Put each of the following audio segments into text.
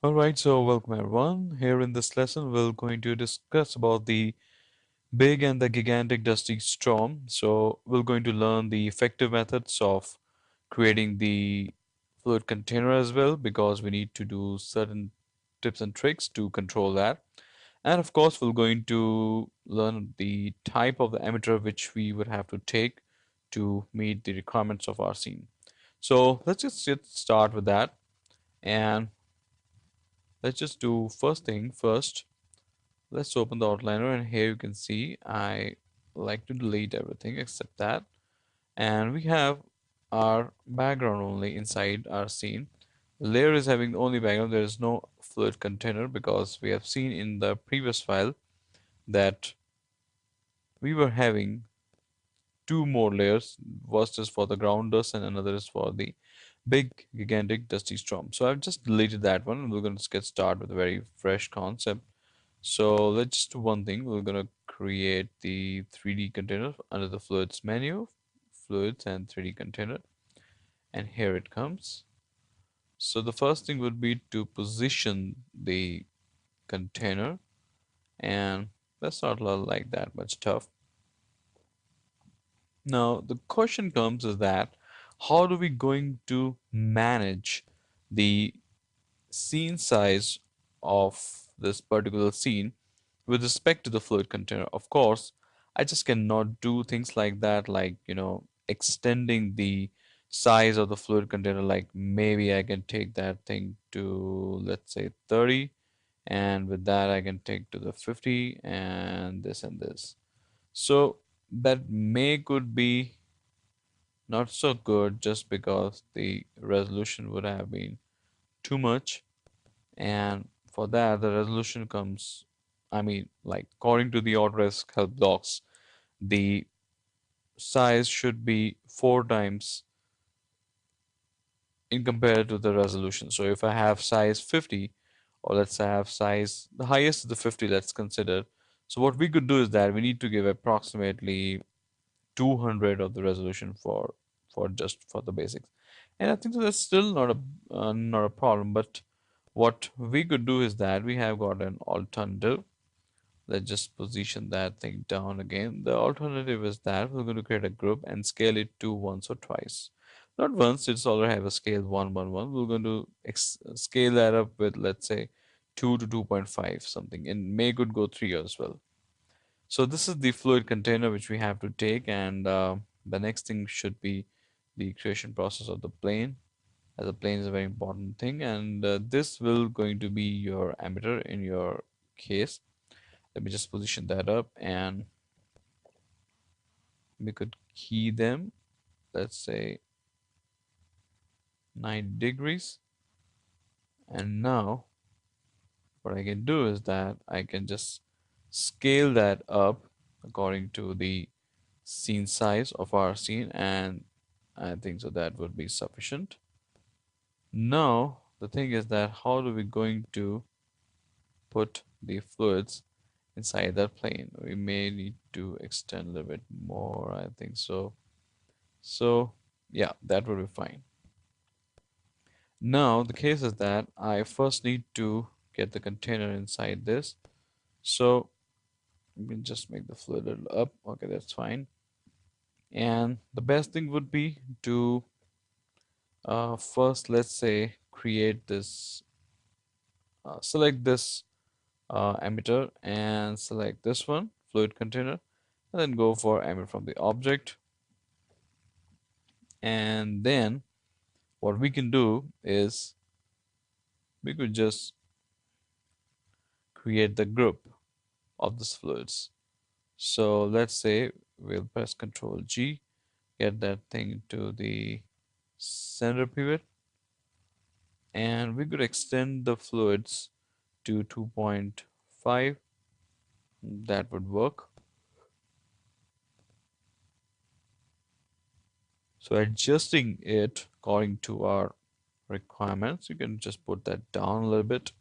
Alright, so welcome everyone. Here in this lesson, we're going to discuss about the big and the gigantic dusty storm. So we're going to learn the effective methods of creating the fluid container as well, because we need to do certain tips and tricks to control that. And of course, we're going to learn the type of the emitter which we would have to take to meet the requirements of our scene. So let's just start with that, and let's just do first thing first. Let's open the outliner, and here you can see I like to delete everything except that. And we have our background only inside our scene. The layer is having the only background. There is no fluid container because we have seen in the previous file that we were having two more layers. First is for the ground dust and another is for the big gigantic dusty storm. So I've just deleted that one, and we're going to get started with a very fresh concept. So let's just do one thing. We're gonna create the 3D container under the fluids menu, fluids and 3D container, and here it comes. So the first thing would be to position the container, and that's not like that much tough. Now the question comes is that how do we going to manage the scene size of this particular scene with respect to the fluid container? Of course, I just cannot do things like that, like, extending the size of the fluid container. Like maybe I can take that thing to, let's say, 30, and with that I can take to the 50 and this and this. So that may could be not so good just because the resolution would have been too much, and for that the resolution comes, I mean, like according to the Autodesk help docs, the size should be 4 times in compared to the resolution. So if I have size 50, or let's say I have size, the highest is the 50, let's consider. So what we could do is that we need to give approximately 200 of the resolution for just for the basics. And I think so that's still not a problem. But what we could do is that we have got an alternative. Let's just position that thing down again. The alternative is that we're going to create a group and scale it to once or twice. Not once, it's already have a scale 1 1 1. We're going to scale that up with, let's say, 2 to 2.5 something, and may could go 3 as well. So this is the fluid container which we have to take, and the next thing should be the creation process of the plane, as a plane is a very important thing, and this will going to be your emitter in your case. Let me just position that up, and we could key them, let's say 90 degrees. And now what I can do is that I can just scale that up according to the scene size of our scene, and I think so that would be sufficient. Now the thing is that how do we going to put the fluids inside that plane? We may need to extend a little bit more, I think so. So yeah, that would be fine. Now the case is that I first need to get the container inside this. So we can just make the fluid a little up. Okay, that's fine. And the best thing would be to first, let's say, create this, select this emitter and select this one, fluid container, and then go for emit from the object. And then what we can do is we could just create the group of these fluids. So let's say we'll press Ctrl G, get that thing to the center pivot, and we could extend the fluids to 2.5. That would work. So adjusting it according to our requirements, you can just put that down a little bit.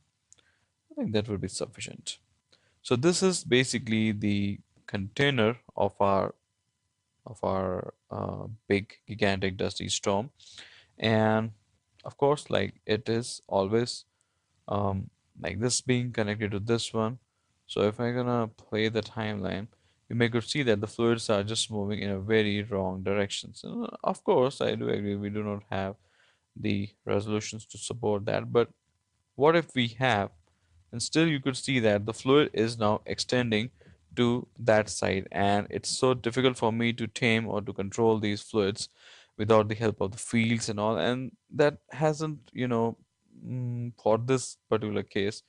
I think that would be sufficient. So this is basically the container of our big gigantic dusty storm. And of course, like it is always um, like this being connected to this one. So if I'm gonna play the timeline, you may could see that the fluids are just moving in a very wrong direction. So of course, I do agree we do not have the resolutions to support that, but what if we have, and still you could see that the fluid is now extending to that side, and it's so difficult for me to tame or to control these fluids without the help of the fields and all, and that hasn't, for this particular case,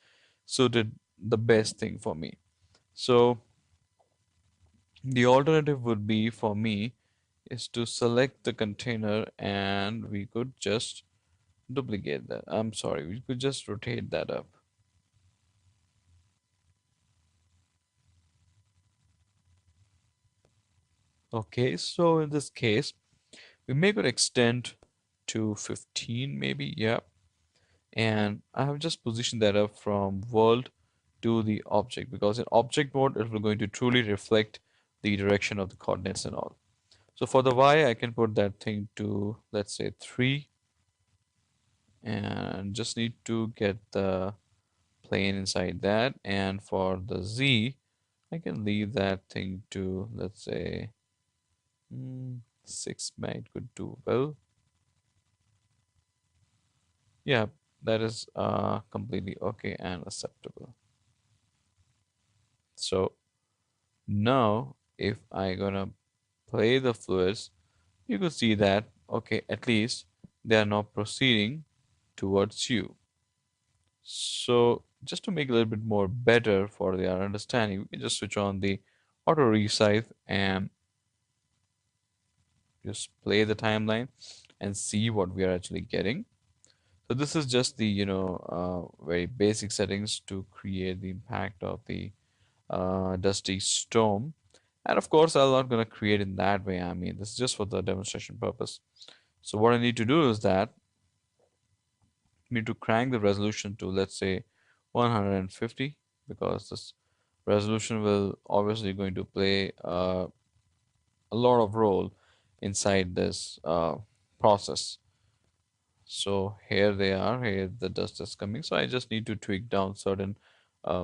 suited the best thing for me. So the alternative would be for me is to select the container, and we could just duplicate that. I'm sorry, we could just rotate that up. Okay, so in this case, we make it extend to 15 maybe, yeah. And I have just positioned that up from world to the object, because in object mode, it will going to truly reflect the direction of the coordinates and all. So for the y, I can put that thing to, let's say, 3, and just need to get the plane inside that. And for the z, I can leave that thing to, let's say, 6 might could do well. Yeah, that is completely okay and acceptable. So now if I gonna play the fluids, you could see that, okay, at least they are now proceeding towards you. So just to make it a little bit more better for their understanding, we can just switch on the auto resize and just play the timeline and see what we are actually getting. So this is just the, very basic settings to create the impact of the dusty storm. And of course, I'm not going to create in that way. I mean, this is just for the demonstration purpose. So what I need to do is that I need to crank the resolution to, let's say, 150, because this resolution will obviously going to play a lot of role inside this process. So here they are, here the dust is coming. So I just need to tweak down certain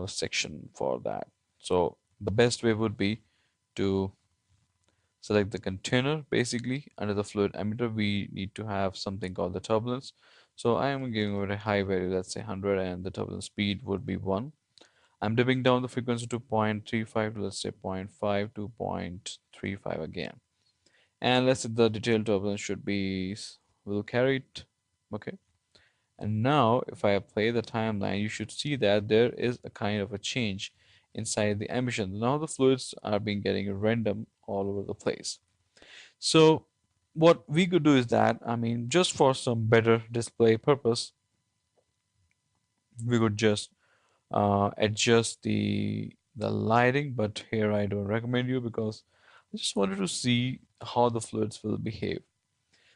section for that. So the best way would be to select the container. Basically under the fluid emitter, we need to have something called the turbulence. So I am giving it a high value, let's say 100, and the turbulence speed would be 1. I'm dipping down the frequency to 0.35 to, let's say, zero point 0.5 to 0.35 again. And let's say the detailed turbulence should be, will carry it. Okay. And now if I play the timeline, you should see that there is a kind of a change inside the emission. Now the fluids are being getting random all over the place. So what we could do is that, I mean, just for some better display purpose, we could just adjust the lighting, but here I don't recommend you, because I just wanted to see how the fluids will behave.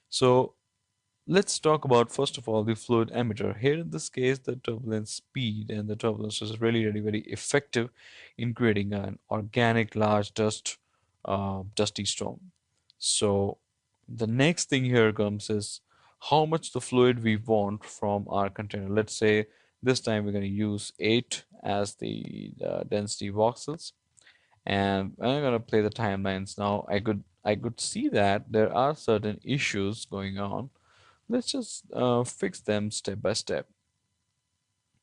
So let's talk about first of all the fluid emitter. Here in this case, the turbulence speed and the turbulence is really, really very effective in creating an organic large dusty storm. So the next thing here comes is how much the fluid we want from our container. Let's say this time we're going to use 8 as the density voxels, and I'm going to play the timelines. Now I could see that there are certain issues going on. Let's just fix them step by step.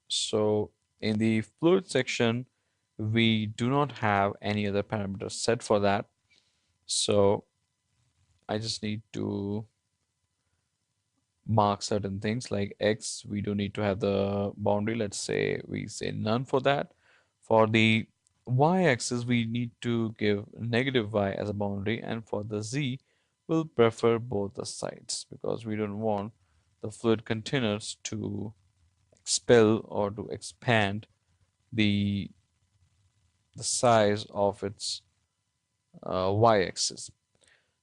So in the fluid section, we do not have any other parameters set for that. So I just need to mark certain things like X. We do need to have the boundary. Let's say we say none for that. For the Y axis, we need to give negative Y as a boundary. And for the Z, we'll prefer both the sides, because we don't want the fluid containers to expel or to expand the the size of its y-axis.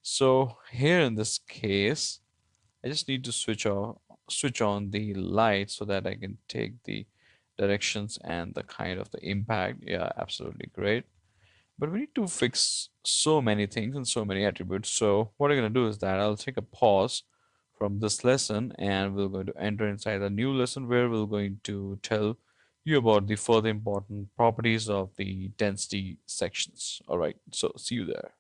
So here in this case, I just need to switch on the light so that I can take the directions and the kind of the impact. Yeah, absolutely great. But we need to fix so many things and so many attributes. So what I'm going to do is that I'll take a pause from this lesson, and we're going to enter inside a new lesson where we're going to tell you about the further important properties of the density sections. All right, so see you there.